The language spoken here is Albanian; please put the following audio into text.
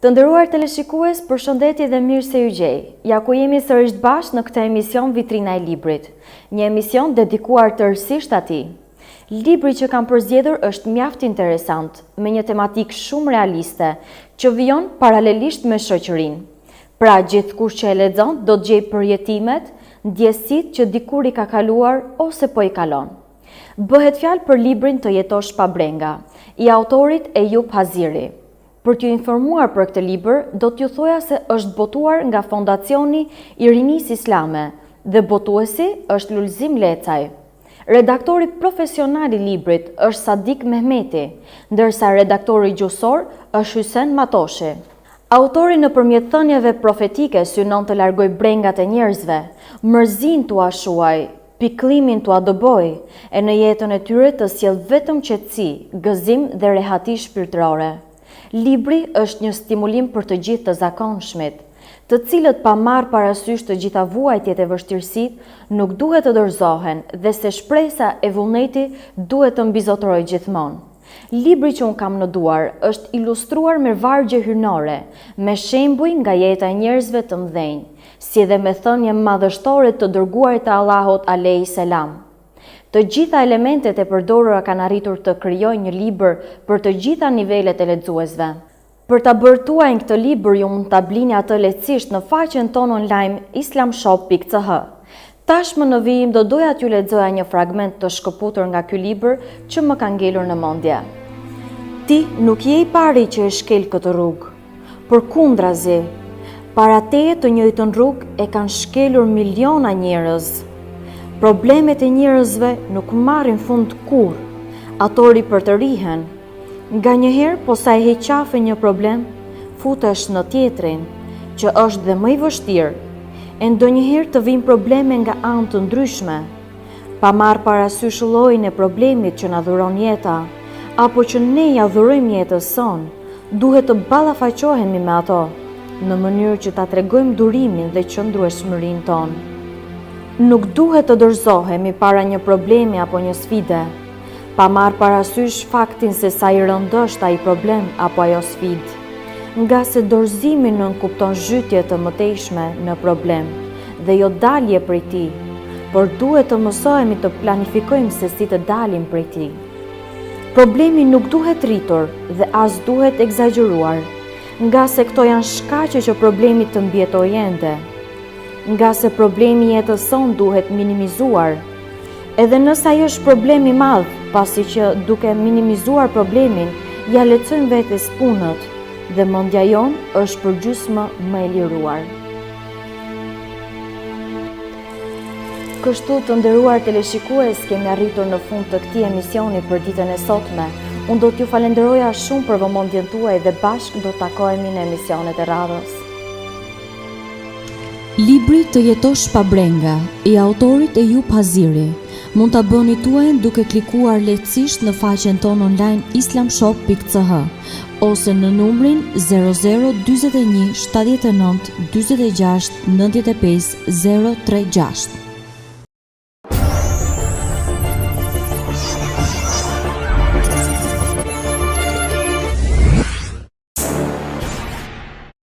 Të nderuar teleshikues, përshëndetje dhe mirë se ju gjej. Ja ku jemi sërish bashkë në këtë emision Vitrina e Librit, një emision dedikuar tërësisht atij. Libri që kam përzgjedhur është mjaft interesant, me një tematikë shumë realiste, që vijon paralelisht me shoqërinë. Pra, gjithkush që e lexon do të gjejë përjetimet, ndjesitë që dikur i ka kaluar ose po i kalon. Bëhet fjalë për librin Të jetosh pa brenga, i autorit Eyub Haziri. Për t'ju informuar për këtë libër, do t'ju thoja se është botuar nga Fondacioni i Rinisë Islame dhe botuesi është Lulzim Lecaj. Redaktori profesional i librit është Sadik Mehmeti, ndërsa redaktori gjuhësor është Hysen Matoshi. Autori nëpërmjet thënieve profetike synon të largoj brengat e njerëzve, mërzin t'u ashuaj, pikëllimin t'u adoboj, e në jetën e tyre të sjell vetëm qetësi, gëzim dhe rehati shpirtërore. Libri është një stimulim për të gjithë të zakonshmit, të cilët pa marrë parasysh të gjitha vuajtjet e vështirësitë, nuk duhet të dorëzohen dhe se shpresa e vullneti duhet të mbizotrohet gjithmonë. Libri që unë kam në duar është ilustruar me vargje hyrnore, me shembuj nga jeta e njerëzve të mëdhenj, si edhe me thënie madhështore të dërguarit të Allahut alayhi selam. Të gjitha elementet e përdorura kanë arritur të krijojnë një libër për të gjitha nivelet e lexuesve. Për ta bërë tuaj këtë libër, ju mund ta blini atë lehtësisht në faqen tonë online islamshop.ch. Tashmë në vijim do doja t'ju lexoja një fragment të shkëputur nga ky libër që më ka ngelur në mendje. Ti nuk je i pari që e shkel këtë rrugë, përkundrazi, para teje të njëjtën rrugë e kanë shkelur miliona njerëz. Problemet e njerëzve nuk marrin fund kur, ato ripërtërihen. Nga njëherë, posa e heqafe një problem, futesh në tjetrin, që është dhe më i vështirë, e ndonjëherë të vinë probleme nga anë të ndryshme, pa marrë parasysh llojin e problemit që na dhuron jeta, apo që ne ja dhurojmë jetës son, duhet të ballafaqohemi me ato, në mënyrë që ta tregojmë durimin dhe qëndrueshmërinë tonë. Nuk duhet të dorëzohemi para një problemi apo një sfide, pa marrë parasysh faktin se sa i rëndë është ai problem apo ajo sfidë, nga se dorëzimi nënkupton zhytje të mëtejshme në problem dhe jo dalje prej tij, por duhet të mësohemi të planifikojmë se si të dalim prej tij. Problemi nuk duhet rritur dhe as duhet egzageruar, nga se këto janë shkaqe që problemi të mbjetojë ende. Nga se problemi jetës son duhet minimizuar, edhe nëse ai është problem i madh, pasi që duke minimizuar problemin, ja lehtësojmë vetes punët dhe mendja jonë është përgjysmë më e liruar. Kështu, të nderuar teleshikues, kemi arritur në fund të këtij emisioni për ditën e sotme. Unë do t'ju falenderoja shumë për vëmendjen tuaj dhe bashkë do të takohemi në emisionet e radhës. Libri Të jetosh pa brenga, i autorit Eyub Haziri, mund ta bëni tuajin duke klikuar lehtësisht në faqen tonë online islamshop.ch ose në numrin 0041 79 46 95 036.